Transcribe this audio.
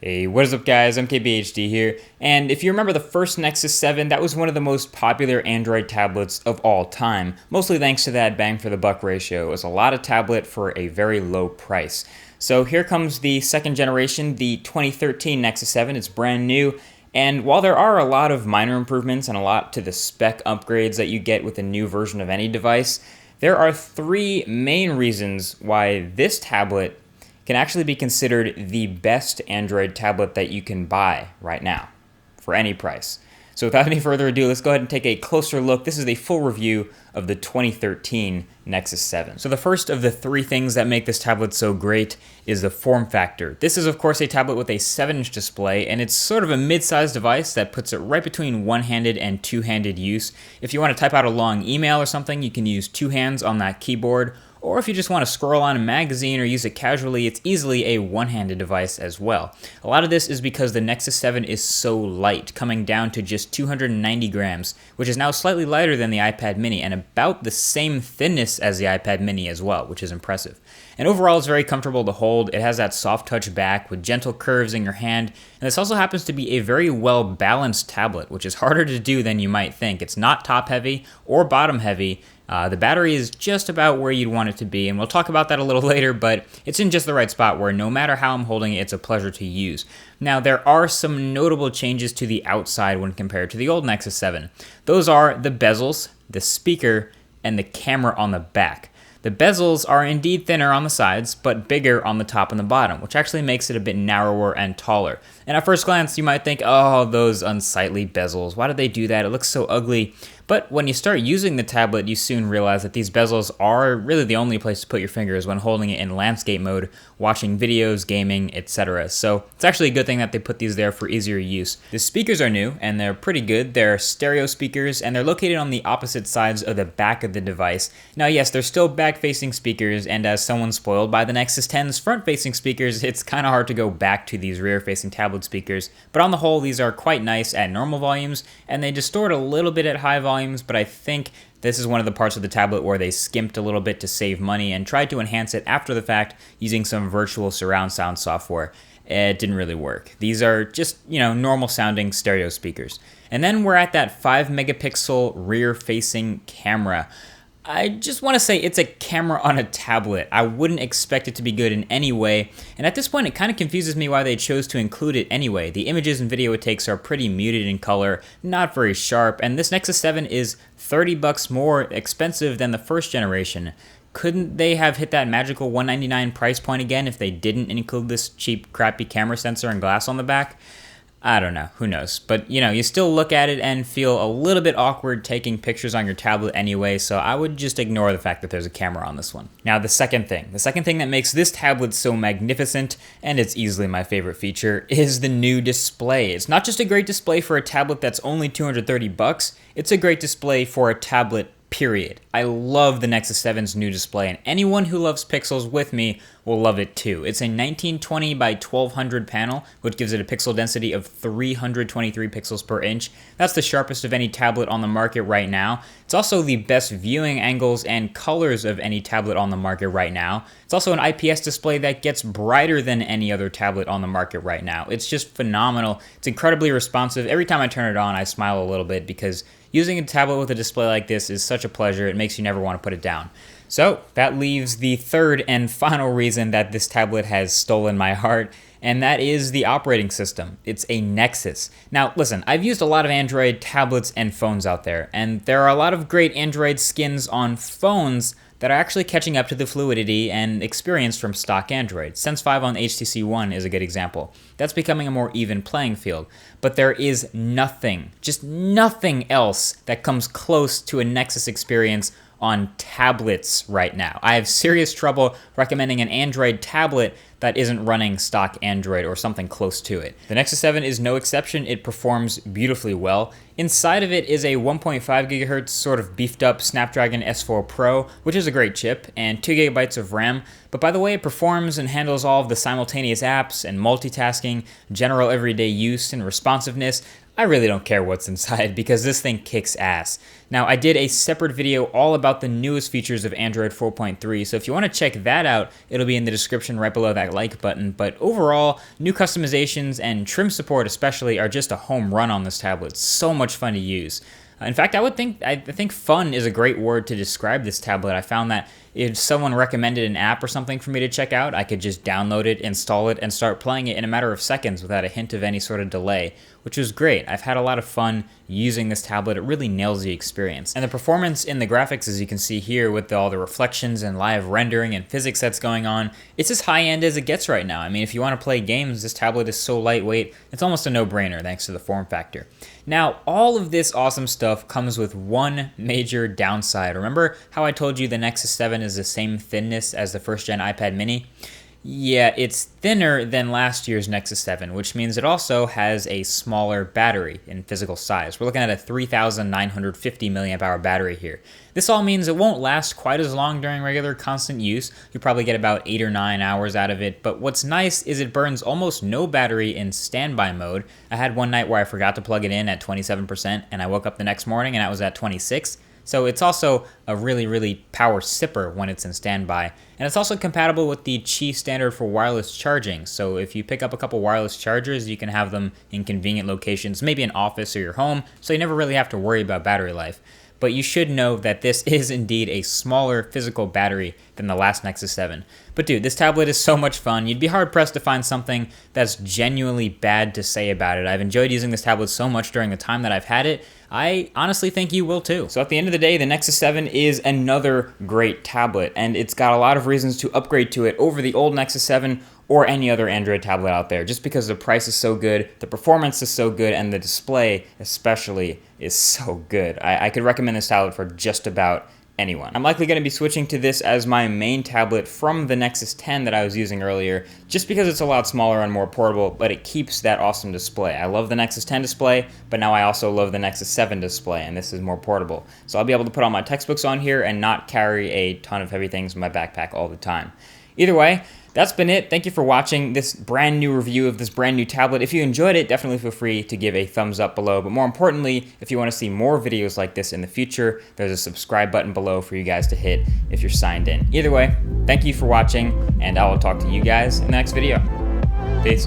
Hey, what is up guys, MKBHD here, and if you remember the first Nexus 7, that was one of the most popular Android tablets of all time, mostly thanks to that bang for the buck ratio. It was a lot of tablet for a very low price. So here comes the second generation, the 2013 Nexus 7, it's brand new, and while there are a lot of minor improvements and a lot to the spec upgrades that you get with a new version of any device, there are three main reasons why this tablet can actually be considered the best Android tablet that you can buy right now for any price. So without any further ado, let's go ahead and take a closer look. This is a full review of the 2013 Nexus 7. So the first of the three things that make this tablet so great is the form factor. This is of course a tablet with a 7-inch display, and it's sort of a mid-sized device that puts it right between one-handed and two-handed use. If you want to type out a long email or something, you can use two hands on that keyboard. Or if you just want to scroll on a magazine or use it casually, it's easily a one-handed device as well. A lot of this is because the Nexus 7 is so light, coming down to just 290 grams, which is now slightly lighter than the iPad mini and about the same thinness as the iPad mini as well, which is impressive. And overall, it's very comfortable to hold. It has that soft touch back with gentle curves in your hand, and this also happens to be a very well-balanced tablet, which is harder to do than you might think. It's not top-heavy or bottom-heavy. The battery is just about where you'd want it to be, and we'll talk about that a little later, but it's in just the right spot where no matter how I'm holding it, it's a pleasure to use. Now, there are some notable changes to the outside when compared to the old Nexus 7. Those are the bezels, the speaker, and the camera on the back. The bezels are indeed thinner on the sides, but bigger on the top and the bottom, which actually makes it a bit narrower and taller. And at first glance, you might think, oh, those unsightly bezels, why did they do that? It looks so ugly. But when you start using the tablet, you soon realize that these bezels are really the only place to put your fingers when holding it in landscape mode, watching videos, gaming, etc. So it's actually a good thing that they put these there for easier use. The speakers are new, and they're pretty good. They're stereo speakers, and they're located on the opposite sides of the back of the device. Now, yes, they're still back-facing speakers, and as someone spoiled by the Nexus 10's front-facing speakers, it's kind of hard to go back to these rear-facing tablet speakers. But on the whole, these are quite nice at normal volumes, and they distort a little bit at high volumes, but I think this is one of the parts of the tablet where they skimped a little bit to save money and tried to enhance it after the fact using some virtual surround sound software. It didn't really work. These are just, normal sounding stereo speakers. And then we're at that 5-megapixel rear-facing camera. I just want to say it's a camera on a tablet. I wouldn't expect it to be good in any way, and at this point it kind of confuses me why they chose to include it anyway. The images and video it takes are pretty muted in color, not very sharp, and this Nexus 7 is $30 more expensive than the first generation. Couldn't they have hit that magical $199 price point again if they didn't include this cheap, crappy camera sensor and glass on the back? I don't know, who knows, but you still look at it and feel a little bit awkward taking pictures on your tablet anyway, so I would just ignore the fact that there's a camera on this one. Now the second thing that makes this tablet so magnificent, and it's easily my favorite feature, is the new display. It's not just a great display for a tablet that's only $230, it's a great display for a tablet period. I love the Nexus 7's new display, and anyone who loves pixels with me will love it too. It's a 1920 by 1200 panel, which gives it a pixel density of 323 pixels per inch. That's the sharpest of any tablet on the market right now. It's also the best viewing angles and colors of any tablet on the market right now. It's also an IPS display that gets brighter than any other tablet on the market right now. It's just phenomenal. It's incredibly responsive. Every time I turn it on, I smile a little bit because using a tablet with a display like this is such a pleasure. It makes you never want to put it down. So that leaves the third and final reason that this tablet has stolen my heart, and that is the operating system. It's a Nexus. Now listen, I've used a lot of Android tablets and phones out there, and there are a lot of great Android skins on phones that are actually catching up to the fluidity and experience from stock Android. Sense 5 on HTC One is a good example. That's becoming a more even playing field. But there is nothing, just nothing else that comes close to a Nexus experience on tablets right now. I have serious trouble recommending an Android tablet that isn't running stock Android or something close to it. The Nexus 7 is no exception. It performs beautifully well. Inside of it is a 1.5 gigahertz sort of beefed up Snapdragon S4 Pro, which is a great chip, and 2 gigabytes of RAM. But by the way it performs and handles all of the simultaneous apps and multitasking, general everyday use and responsiveness, I really don't care what's inside because this thing kicks ass. Now, I did a separate video all about the newest features of Android 4.3, so if you want to check that out, it'll be in the description right below that like button. But overall, new customizations and trim support especially are just a home run on this tablet. It's so much fun to use. In fact, I think fun is a great word to describe this tablet. I found that if someone recommended an app or something for me to check out, I could just download it, install it, and start playing it in a matter of seconds without a hint of any sort of delay, which was great. I've had a lot of fun using this tablet. It really nails the experience. And the performance in the graphics, as you can see here with all the reflections and live rendering and physics that's going on, it's as high-end as it gets right now. I mean, if you want to play games, this tablet is so lightweight, it's almost a no-brainer thanks to the form factor. Now, all of this awesome stuff comes with one major downside. Remember how I told you the Nexus 7 is the same thinness as the first-gen iPad mini? Yeah, it's thinner than last year's Nexus 7, which means it also has a smaller battery in physical size. We're looking at a 3,950 milliamp hour battery here. This all means it won't last quite as long during regular constant use. You'll probably get about 8 or 9 hours out of it, but what's nice is it burns almost no battery in standby mode. I had one night where I forgot to plug it in at 27%, and I woke up the next morning and I was at 26%. So it's also a really power sipper when it's in standby. And it's also compatible with the Qi standard for wireless charging. So if you pick up a couple wireless chargers, you can have them in convenient locations, maybe an office or your home, so you never really have to worry about battery life. But you should know that this is indeed a smaller physical battery than the last Nexus 7. But dude, this tablet is so much fun. You'd be hard-pressed to find something that's genuinely bad to say about it. I've enjoyed using this tablet so much during the time that I've had it. I honestly think you will too. So at the end of the day, the Nexus 7 is another great tablet, and it's got a lot of reasons to upgrade to it over the old Nexus 7 or any other Android tablet out there, just because the price is so good, the performance is so good, and the display especially is so good. I could recommend this tablet for just about anyone. I'm likely going to be switching to this as my main tablet from the Nexus 10 that I was using earlier, just because it's a lot smaller and more portable, but it keeps that awesome display. I love the Nexus 10 display, but now I also love the Nexus 7 display, and this is more portable. So I'll be able to put all my textbooks on here and not carry a ton of heavy things in my backpack all the time. Either way, that's been it. Thank you for watching this brand new review of this brand new tablet. If you enjoyed it, definitely feel free to give a thumbs up below. But more importantly, if you want to see more videos like this in the future, there's a subscribe button below for you guys to hit if you're signed in. Either way, thank you for watching, and I will talk to you guys in the next video. Peace.